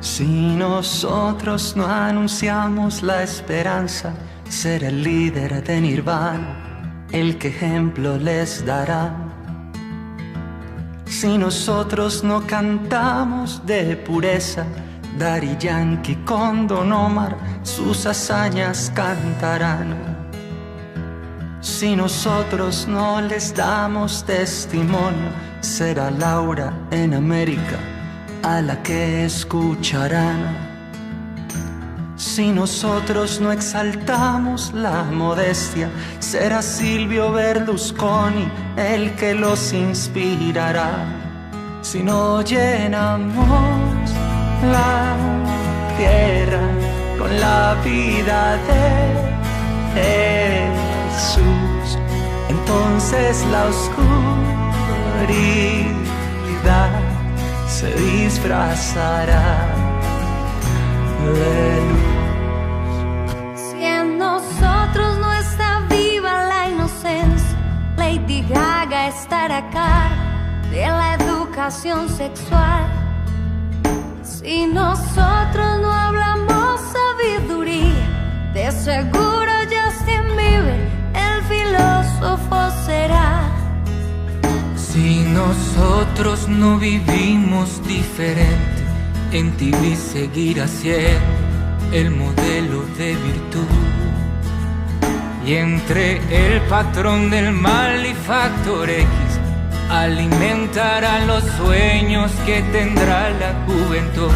Si nosotros no anunciamos la esperanza, será el líder de Nirvana el que ejemplo les dará. Si nosotros no cantamos de pureza, Daddy Yankee con Don Omar sus hazañas cantarán. Si nosotros no les damos testimonio, será Laura en América a la que escucharán. Si nosotros no exaltamos la modestia, será Silvio Berlusconi el que los inspirará. Si no llenamos la tierra con la vida de Jesús, entonces la oscuridad se disfrazará de luz. Si en nosotros no está viva la inocencia, Lady Gaga estará acá de la educación sexual. Si nosotros no hablamos sabiduría, de seguro Justin Bieber el filósofo será. Si nosotros no vivimos diferente, en TV seguirá siendo el modelo de virtud. Y entre el patrón del mal y Factor X, alimentará los sueños que tendrá la juventud.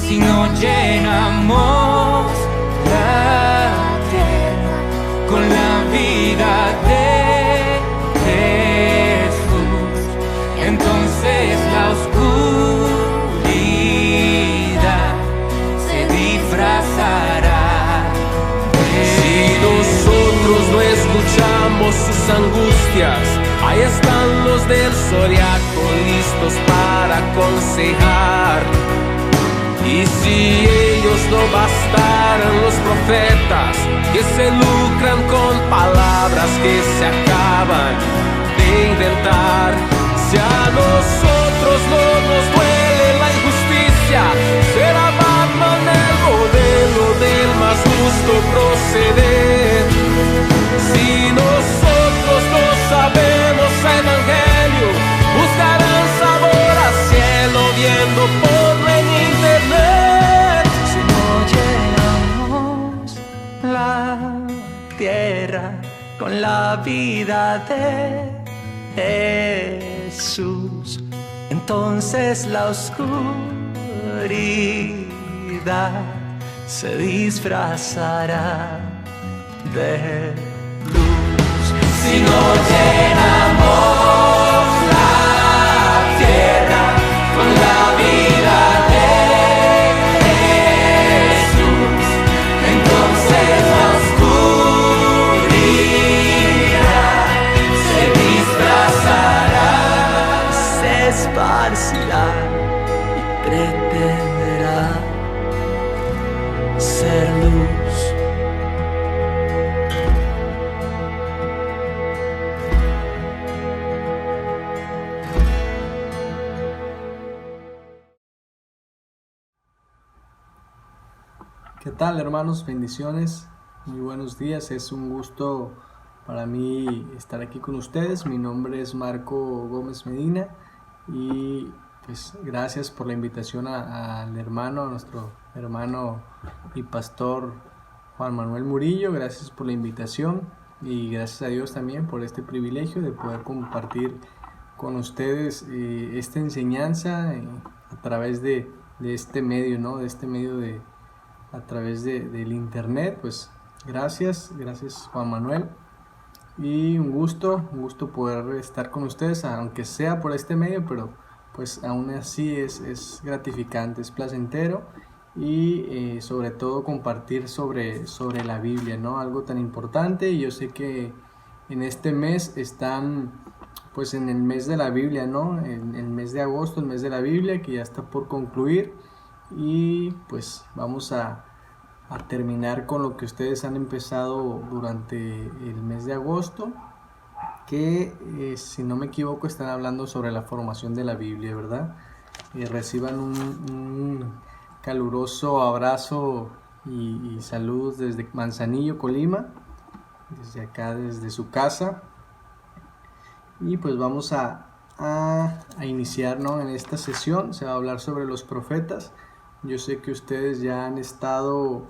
Si no llenamos la tierra con la vida de Jesús, entonces la oscuridad se disfrazará. Si nosotros no escuchamos sus angustias, ahí están los del Zodiaco listos para aconsejar. Y si ellos no bastaran los profetas, que se lucran con palabras que se acaban de inventar. Si a nosotros no nos duele la injusticia, será Batman el modelo del más justo proceder. Si nosotros no sabemos evangelio, buscarán sabor a cielo viendo porno en internet. Si no llenamos la tierra con la vida de Jesús, entonces la oscuridad se disfrazará de luz. Si no llenamos la tierra con la vida de Jesús, entonces la oscuridad se disfrazará, se esparcirá y pretenderá ser luz. ¿Qué tal, hermanos? Bendiciones, muy buenos días. Es un gusto para mí estar aquí con ustedes. Mi nombre es Marco Gómez Medina y pues gracias por la invitación al hermano, a nuestro hermano y pastor Juan Manuel Murillo. Gracias por la invitación y gracias a Dios también por este privilegio de poder compartir con ustedes esta enseñanza a través de este medio, ¿no? De este medio a través del internet. Pues gracias Juan Manuel, y un gusto poder estar con ustedes, aunque sea por este medio, pero pues aún así es gratificante, es placentero, y sobre todo compartir sobre la Biblia, ¿no? Algo tan importante. Y yo sé que en este mes están pues en el mes de la Biblia, ¿no? En el mes de agosto, el mes de la Biblia, que ya está por concluir. Y pues vamos a terminar con lo que ustedes han empezado durante el mes de agosto, que si no me equivoco están hablando sobre la formación de la Biblia, ¿verdad? reciban un caluroso abrazo y saludos desde Manzanillo, Colima, desde acá, desde su casa. Y pues vamos a iniciar, ¿no? En esta sesión se va a hablar sobre los profetas. Yo sé que ustedes ya han estado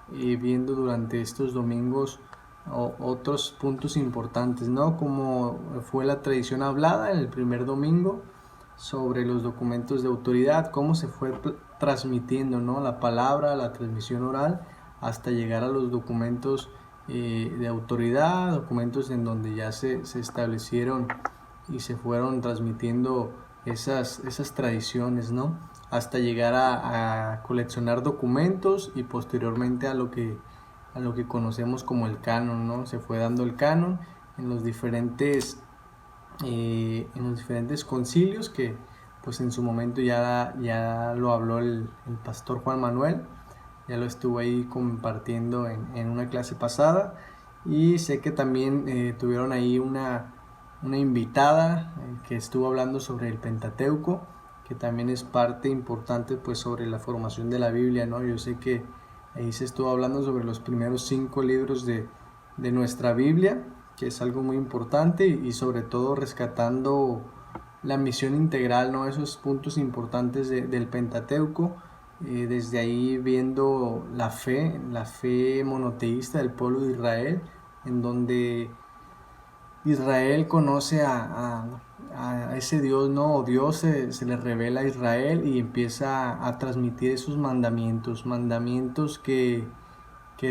viendo durante estos domingos otros puntos importantes, ¿no? Como fue la tradición hablada en el primer domingo sobre los documentos de autoridad, cómo se fue transmitiendo, ¿no? La palabra, la transmisión oral, hasta llegar a los documentos de autoridad, documentos en donde ya se establecieron y se fueron transmitiendo esas tradiciones, ¿no? Hasta llegar a coleccionar documentos y posteriormente a lo que conocemos como el canon, ¿no? Se fue dando el canon en los diferentes concilios que pues en su momento ya lo habló el pastor Juan Manuel, ya lo estuvo ahí compartiendo en una clase pasada, y sé que también tuvieron ahí una invitada que estuvo hablando sobre el Pentateuco, que también es parte importante pues sobre la formación de la Biblia, ¿no? Yo sé que ahí se estuvo hablando sobre los primeros 5 libros de nuestra Biblia, que es algo muy importante, y sobre todo rescatando la misión integral, ¿no? Esos puntos importantes del Pentateuco, desde ahí viendo la fe monoteísta del pueblo de Israel, en donde Israel conoce a ese Dios, ¿no? O Dios se le revela a Israel y empieza a transmitir esos mandamientos que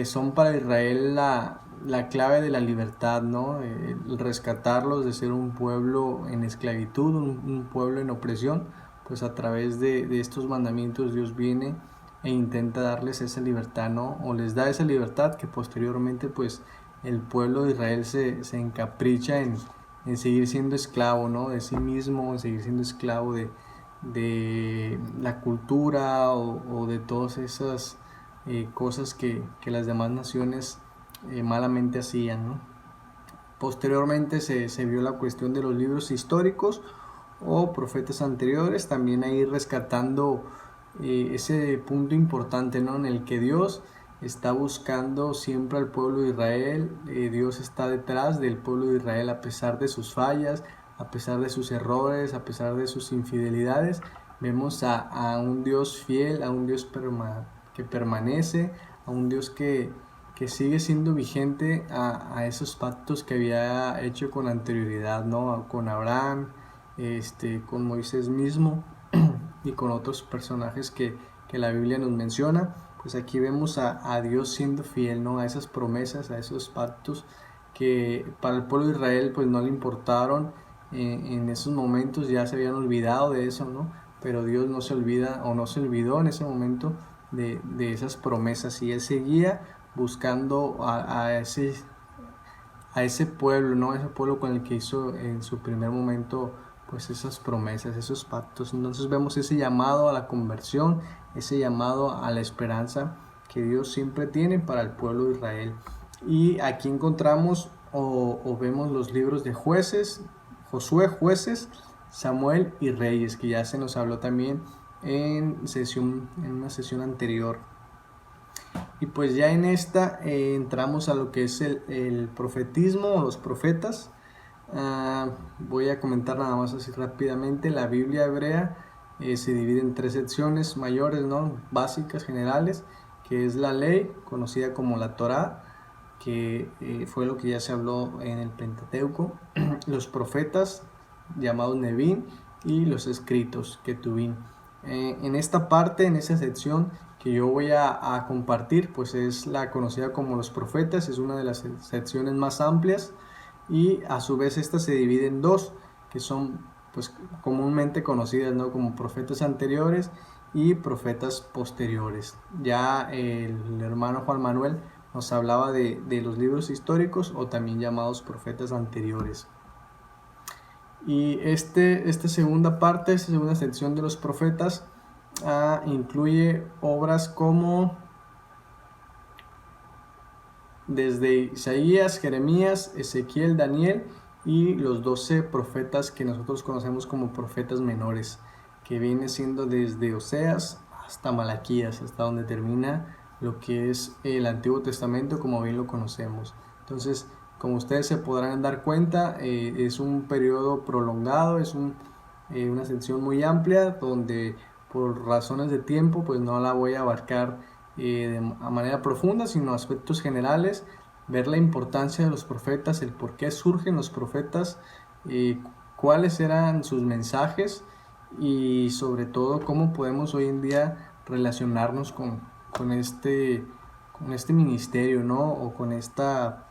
son para Israel la clave de la libertad, ¿no? El rescatarlos de ser un pueblo en esclavitud, un pueblo en opresión, pues a través de estos mandamientos Dios viene e intenta darles esa libertad, ¿no? O les da esa libertad que posteriormente pues el pueblo de Israel se encapricha en seguir siendo esclavo, ¿no? De sí mismo, en seguir siendo esclavo de la cultura o de todas esas cosas que las demás naciones malamente hacían, ¿no? Posteriormente se vio la cuestión de los libros históricos o profetas anteriores, también ahí rescatando ese punto importante, ¿no? En el que Dios está buscando siempre al pueblo de Israel. Dios está detrás del pueblo de Israel a pesar de sus fallas, a pesar de sus errores, a pesar de sus infidelidades. Vemos a un Dios fiel, a un Dios que permanece, a un Dios que sigue siendo vigente a esos pactos que había hecho con anterioridad, ¿no? Con Abraham, con Moisés mismo y con otros personajes que la Biblia nos menciona. Pues aquí vemos a Dios siendo fiel, ¿no? A esas promesas, a esos pactos que para el pueblo de Israel pues no le importaron en esos momentos, ya se habían olvidado de eso, ¿no? Pero Dios no se olvida o no se olvidó en ese momento de esas promesas, y Él seguía buscando a ese pueblo, ¿no? Ese pueblo con el que hizo en su primer momento pues esas promesas, esos pactos. Entonces vemos ese llamado a la conversión, ese llamado a la esperanza que Dios siempre tiene para el pueblo de Israel. Y aquí encontramos o vemos los libros de Jueces, Josué, Jueces, Samuel y Reyes, que ya se nos habló también en una sesión anterior. Y pues ya en esta entramos a lo que es el profetismo o los profetas. Voy a comentar nada más así rápidamente. La Biblia hebrea se divide en 3 secciones mayores, ¿no? Básicas, generales, que es la ley, conocida como la Torá, que fue lo que ya se habló en el Pentateuco, los profetas, llamados Nevín, y los escritos, Ketubín. En esta parte, en esa sección que yo voy a compartir, pues es la conocida como los profetas, es una de las secciones más amplias, y a su vez esta se divide en 2, que son pues comúnmente conocidas, ¿no? Como profetas anteriores y profetas posteriores. Ya el hermano Juan Manuel nos hablaba de los libros históricos, o también llamados profetas anteriores. Y esta segunda parte, esta segunda sección de los profetas incluye obras como desde Isaías, Jeremías, Ezequiel, Daniel y los 12 profetas que nosotros conocemos como profetas menores. que viene siendo desde Oseas hasta Malaquías, hasta donde termina lo que es el Antiguo Testamento como bien lo conocemos. Entonces, como ustedes se podrán dar cuenta, es un periodo prolongado, es una sección muy amplia donde por razones de tiempo pues no la voy a abarcar de manera profunda, sino aspectos generales, ver la importancia de los profetas, el por qué surgen los profetas, cuáles eran sus mensajes y sobre todo cómo podemos hoy en día relacionarnos con este ministerio, ¿no? O con esta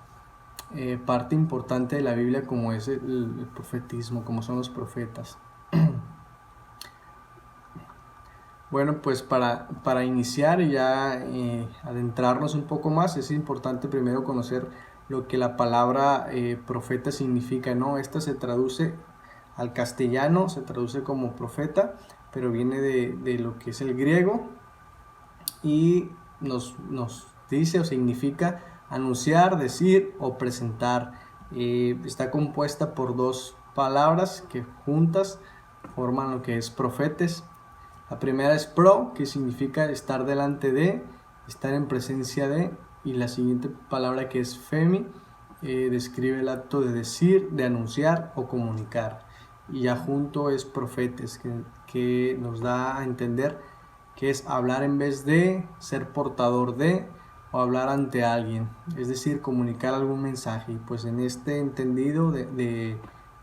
parte importante de la Biblia como es el profetismo, como son los profetas. Bueno, pues para iniciar y ya adentrarnos un poco más, es importante primero conocer lo que la palabra profeta significa, ¿no? Esta se traduce al castellano, se traduce como profeta, pero viene de lo que es el griego y nos dice o significa anunciar, decir o presentar. Está compuesta por dos palabras que juntas forman lo que es profetes. La primera es pro, que significa estar delante de, estar en presencia de, y la siguiente palabra que es femi, describe el acto de decir, de anunciar o comunicar. Y ya junto es profetes, que nos da a entender que es hablar en vez de, ser portador de o hablar ante alguien, es decir, comunicar algún mensaje. Y pues en este entendido de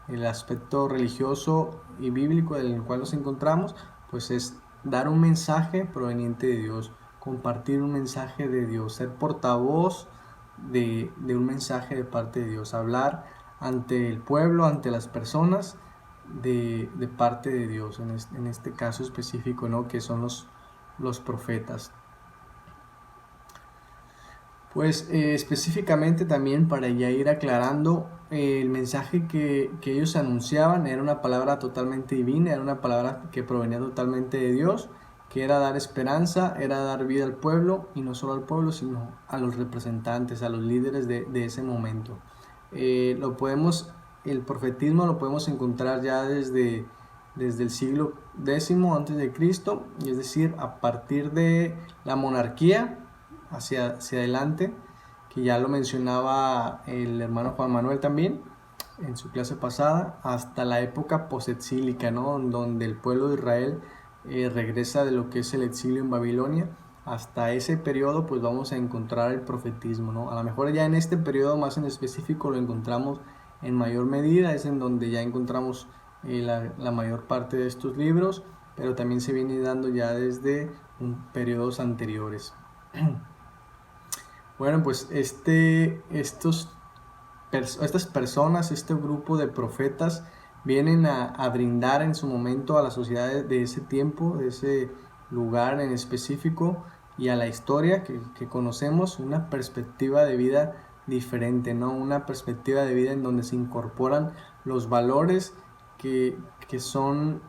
el aspecto religioso y bíblico en el cual nos encontramos, pues es dar un mensaje proveniente de Dios, compartir un mensaje de Dios, ser portavoz de un mensaje de parte de Dios, hablar ante el pueblo, ante las personas de parte de Dios, en este caso específico, ¿no? Que son los profetas. Pues específicamente también para ya ir aclarando, el mensaje que ellos anunciaban era una palabra totalmente divina, era una palabra que provenía totalmente de Dios, que era dar esperanza, era dar vida al pueblo, y no solo al pueblo, sino a los representantes, a los líderes de ese momento. El profetismo lo podemos encontrar ya desde el siglo X a.C., es decir, a partir de la monarquía hacia adelante, que ya lo mencionaba el hermano Juan Manuel también en su clase pasada, hasta la época posexílica, ¿no? Donde el pueblo de Israel regresa de lo que es el exilio en Babilonia. Hasta ese periodo pues vamos a encontrar el profetismo, ¿no? A lo mejor ya en este periodo más en específico lo encontramos en mayor medida, es en donde ya encontramos la mayor parte de estos libros, pero también se viene dando ya desde periodos anteriores. Bueno, pues estas personas, este grupo de profetas vienen a brindar en su momento a la sociedad de ese tiempo, de ese lugar en específico, y a la historia que conocemos, una perspectiva de vida diferente, ¿no? Una perspectiva de vida en donde se incorporan los valores que son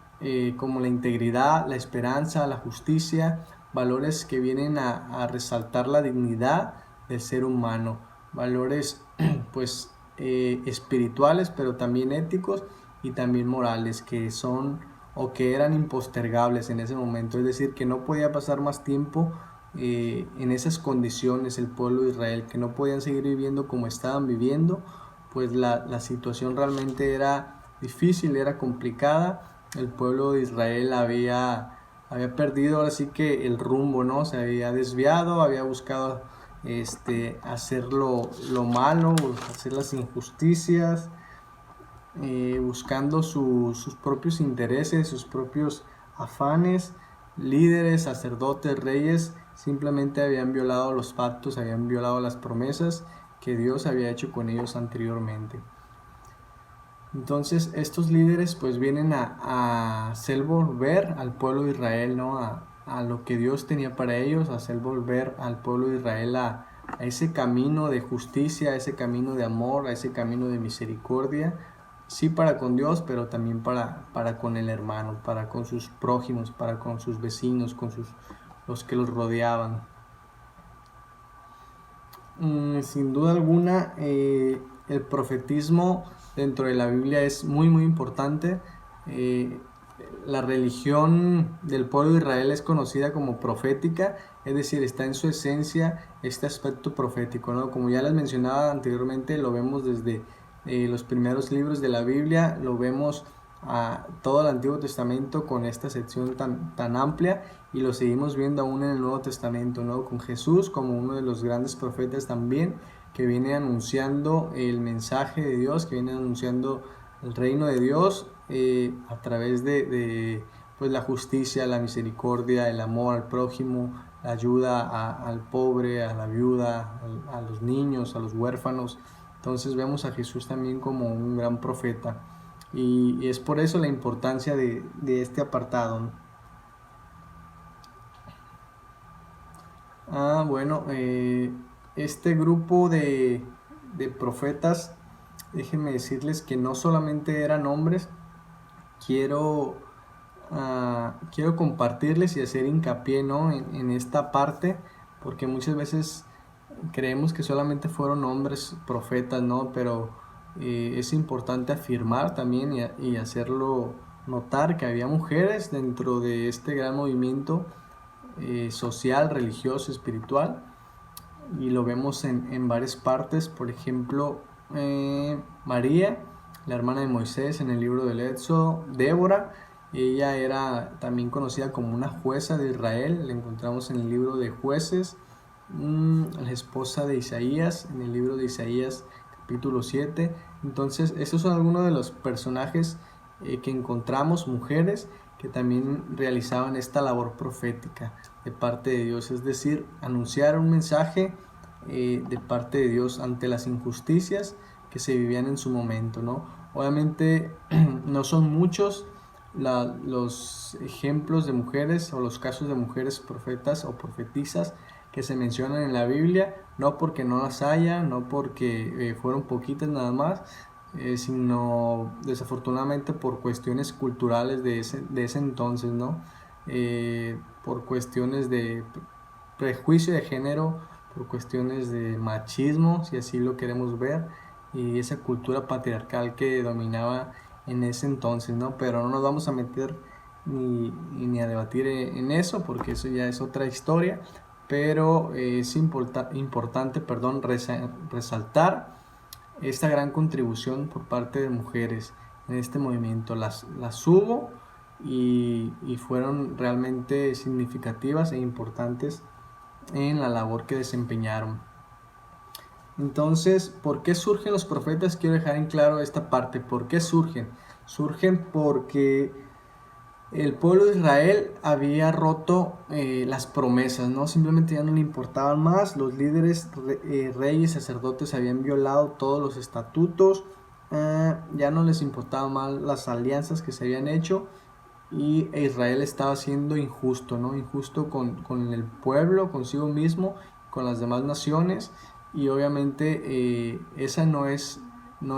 como la integridad, la esperanza, la justicia, valores que vienen a resaltar la dignidad del ser humano, valores pues espirituales, pero también éticos y también morales, que son o que eran impostergables en ese momento, es decir, que no podía pasar más tiempo en esas condiciones el pueblo de Israel, que no podían seguir viviendo como estaban viviendo, pues la situación realmente era difícil, era complicada. El pueblo de Israel había perdido ahora sí que el rumbo, ¿no? Se había desviado, había buscado hacer lo malo, hacer las injusticias, buscando sus propios intereses, sus propios afanes. Líderes, sacerdotes, reyes simplemente habían violado los pactos, habían violado las promesas que Dios había hecho con ellos anteriormente. Entonces estos líderes pues vienen a hacer volver al pueblo de Israel, ¿no? A lo que Dios tenía para ellos, a hacer volver al pueblo de Israel a ese camino de justicia, a ese camino de amor, a ese camino de misericordia, sí para con Dios, pero también para con el hermano, para con sus prójimos, para con sus vecinos, con los que los rodeaban. Sin duda alguna, el profetismo dentro de la Biblia es muy muy importante. la religión del pueblo de Israel es conocida como profética, es decir, está en su esencia este aspecto profético, ¿no? Como ya les mencionaba anteriormente, lo vemos desde los primeros libros de la Biblia, lo vemos a todo el Antiguo Testamento con esta sección tan amplia, y lo seguimos viendo aún en el Nuevo Testamento, ¿no? Con Jesús como uno de los grandes profetas también, que viene anunciando el mensaje de Dios, que viene anunciando el reino de Dios a través de pues la justicia, la misericordia, el amor al prójimo, la ayuda al pobre, a la viuda, a los niños, a los huérfanos. Entonces vemos a Jesús también como un gran profeta, y es por eso la importancia de este apartado, ¿no? Bueno, este grupo de profetas, déjenme decirles que no solamente eran hombres. Quiero compartirles y hacer hincapié, ¿no? en esta parte, porque muchas veces creemos que solamente fueron hombres profetas, ¿no? Pero es importante afirmar también y hacerlo notar que había mujeres dentro de este gran movimiento social, religioso, espiritual, y lo vemos en varias partes. Por ejemplo, María, la hermana de Moisés, en el libro del Éxodo. Débora, ella era también conocida como una jueza de Israel, la encontramos en el libro de Jueces. La esposa de Isaías, en el libro de Isaías capítulo 7. Entonces esos son algunos de los personajes que encontramos, mujeres que también realizaban esta labor profética de parte de Dios, es decir, anunciar un mensaje de parte de Dios ante las injusticias que se vivían en su momento, ¿no? Obviamente no son muchos los ejemplos de mujeres o los casos de mujeres profetas o profetisas que se mencionan en la Biblia, no porque no las haya, no porque fueron poquitas nada más, sino desafortunadamente por cuestiones culturales de ese entonces, ¿no? Por cuestiones de prejuicio de género, por cuestiones de machismo, si así lo queremos ver, y esa cultura patriarcal que dominaba en ese entonces, ¿no? Pero no nos vamos a meter ni a debatir en eso, porque eso ya es otra historia. Pero es importante resaltar esta gran contribución por parte de mujeres en este movimiento. Las hubo y fueron realmente significativas e importantes en la labor que desempeñaron. Entonces, ¿por qué surgen los profetas? Quiero dejar en claro esta parte. ¿Por qué surgen? Surgen porque el pueblo de Israel había roto las promesas, ¿no? Simplemente ya no le importaban más. Los líderes, reyes, sacerdotes habían violado todos los estatutos. Ya no les importaban más las alianzas que se habían hecho. Y Israel estaba siendo injusto, ¿no? Injusto con el pueblo, consigo mismo, con las demás naciones. Y obviamente esa no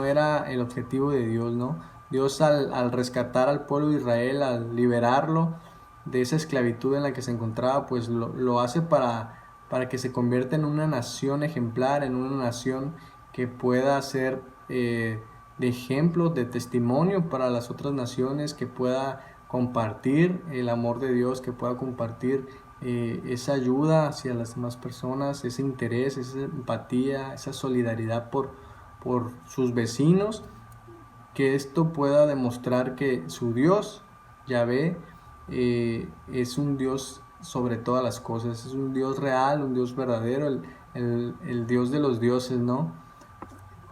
era el objetivo de Dios, ¿no? Dios al rescatar al pueblo de Israel, al liberarlo de esa esclavitud en la que se encontraba, pues lo hace para que se convierta en una nación ejemplar, en una nación que pueda ser de ejemplo, de testimonio para las otras naciones, que pueda compartir el amor de Dios, que pueda compartir esa ayuda hacia las demás personas, ese interés, esa empatía, esa solidaridad por sus vecinos. Que esto pueda demostrar que su Dios, Yahvé, es un Dios sobre todas las cosas, es un Dios real, un Dios verdadero, el Dios de los dioses, ¿no?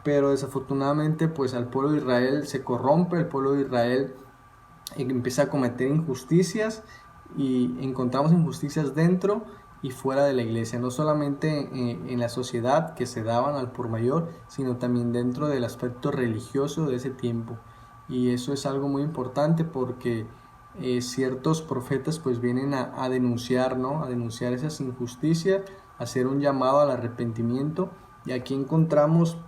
Pero desafortunadamente, pues al pueblo de Israel se corrompe, el pueblo de Israel empieza a cometer injusticias, y encontramos injusticias dentro y fuera de la iglesia, no solamente en la sociedad que se daban al por mayor, sino también dentro del aspecto religioso de ese tiempo. Y eso es algo muy importante porque ciertos profetas pues vienen a denunciar, ¿no? A denunciar esas injusticias, a hacer un llamado al arrepentimiento. Y aquí encontramos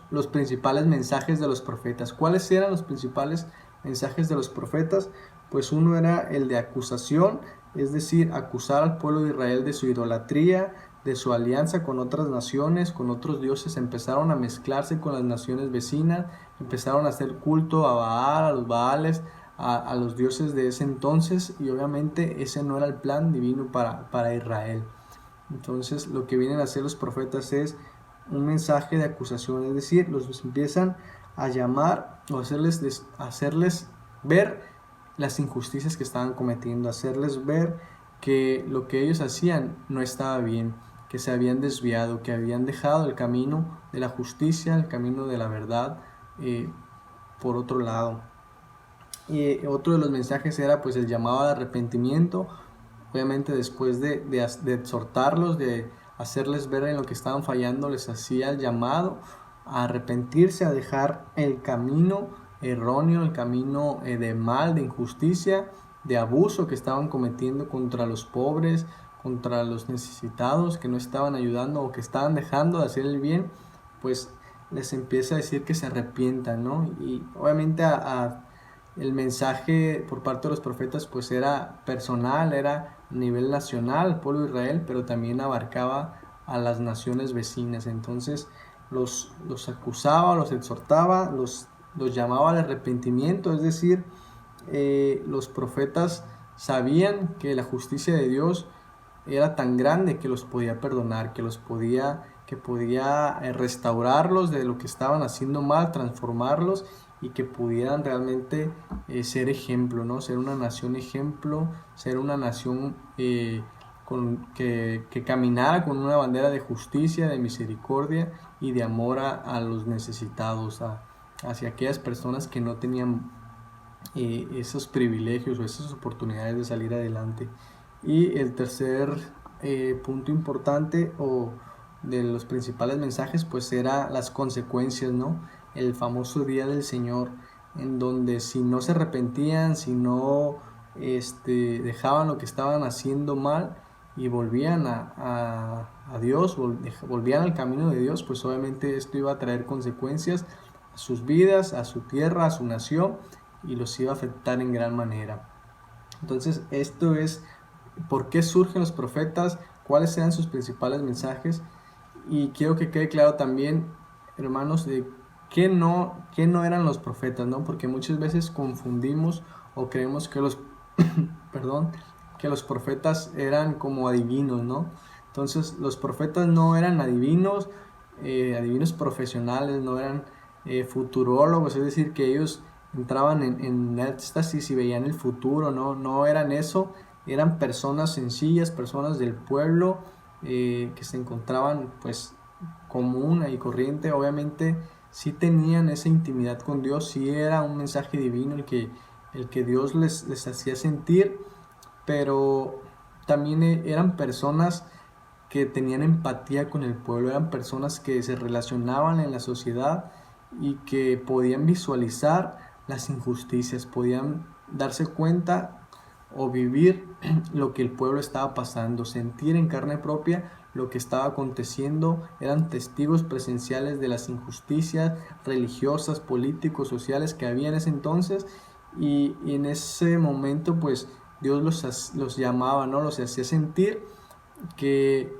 los principales mensajes de los profetas. ¿Cuáles eran los principales mensajes de los profetas? Pues uno era el de acusación, es decir, acusar al pueblo de Israel de su idolatría, de su alianza con otras naciones, con otros dioses. Empezaron a mezclarse con las naciones vecinas, empezaron a hacer culto a Baal, a los Baales, a los dioses de ese entonces, y obviamente ese no era el plan divino para Israel. Entonces lo que vienen a hacer los profetas es un mensaje de acusación, es decir, los empiezan a llamar o hacerles ver las injusticias que estaban cometiendo, hacerles ver que lo que ellos hacían no estaba bien, que se habían desviado, que habían dejado el camino de la justicia, el camino de la verdad por otro lado. Y otro de los mensajes era pues el llamado al arrepentimiento, obviamente después de exhortarlos, de hacerles ver en lo que estaban fallando, les hacía el llamado a arrepentirse, a dejar el camino erróneo, el camino de mal, de injusticia, de abuso que estaban cometiendo contra los pobres, contra los necesitados que no estaban ayudando o que estaban dejando de hacer el bien. Pues les empieza a decir que se arrepientan, ¿no? Y obviamente el mensaje por parte de los profetas pues era personal, era a nivel nacional, el pueblo de Israel, pero también abarcaba a las naciones vecinas. Entonces los acusaba, los exhortaba, los llamaba al arrepentimiento, es decir, los profetas sabían que la justicia de Dios era tan grande que los podía perdonar, que podía restaurarlos de lo que estaban haciendo mal, transformarlos, y que pudieran realmente ser ejemplo, ¿no? Ser una nación ejemplo, ser una nación que caminara con una bandera de justicia, de misericordia y de amor a los necesitados, hacia aquellas personas que no tenían esos privilegios o esas oportunidades de salir adelante. Y el tercer punto importante o de los principales mensajes pues era las consecuencias, ¿no? El famoso día del Señor, en donde si no se arrepentían, si no dejaban lo que estaban haciendo mal y volvían a Dios, volvían al camino de Dios, pues obviamente esto iba a traer consecuencias a sus vidas, a su tierra, a su nación, y los iba a afectar en gran manera. Entonces esto es por qué surgen los profetas, cuáles eran sus principales mensajes, y quiero que quede claro también, hermanos, de qué no eran los profetas, ¿no? Porque muchas veces confundimos o creemos que los que los profetas eran como adivinos, ¿no? Entonces los profetas no eran adivinos profesionales, no eran futurólogos, es decir, que ellos entraban en éxtasis y veían el futuro, no eran eso. Eran personas sencillas, personas del pueblo que se encontraban pues común y corriente. Obviamente sí tenían esa intimidad con Dios, sí era un mensaje divino el que Dios les hacía sentir, pero también eran personas que tenían empatía con el pueblo, eran personas que se relacionaban en la sociedad y que podían visualizar las injusticias, podían darse cuenta o vivir lo que el pueblo estaba pasando, sentir en carne propia lo que estaba aconteciendo. Eran testigos presenciales de las injusticias religiosas, políticos, sociales que había en ese entonces, y en ese momento pues Dios los llamaba, ¿no? Los hacía sentir que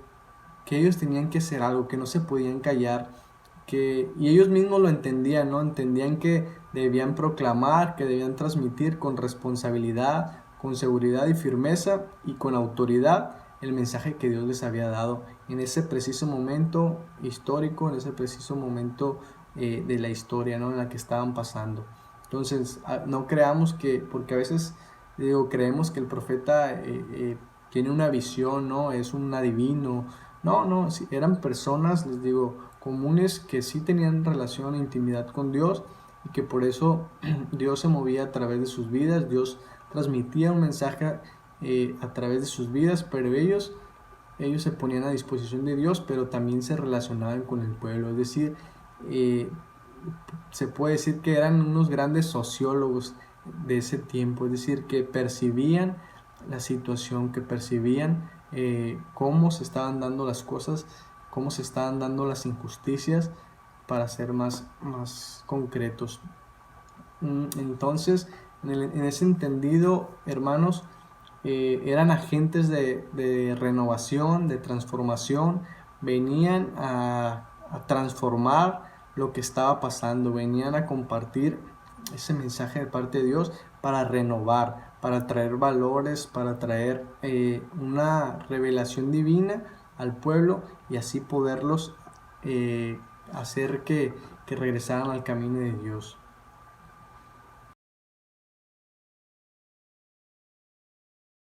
ellos tenían que hacer algo, que no se podían callar, y ellos mismos lo entendían, ¿no? Entendían que debían proclamar, que debían transmitir con responsabilidad, con seguridad y firmeza y con autoridad el mensaje que Dios les había dado en ese preciso momento histórico, en ese preciso momento de la historia, ¿no? En la que estaban pasando. Entonces no creamos porque a veces creemos que el profeta tiene una visión, ¿no? Es un adivino. No, eran personas, les digo, comunes, que sí tenían relación e intimidad con Dios, y que por eso Dios se movía a través de sus vidas. Dios transmitía un mensaje a través de sus vidas, pero ellos se ponían a disposición de Dios, pero también se relacionaban con el pueblo. Es decir, se puede decir que eran unos grandes sociólogos de ese tiempo, es decir, que percibían la situación, que percibían cómo se estaban dando las cosas, cómo se estaban dando las injusticias, para ser más concretos. Entonces, en ese entendido, hermanos, eran agentes de renovación, de transformación. Venían a transformar lo que estaba pasando, venían a compartir ese mensaje de parte de Dios para renovar, para traer valores, para traer una revelación divina al pueblo y así poderlos hacer que regresaran al camino de Dios.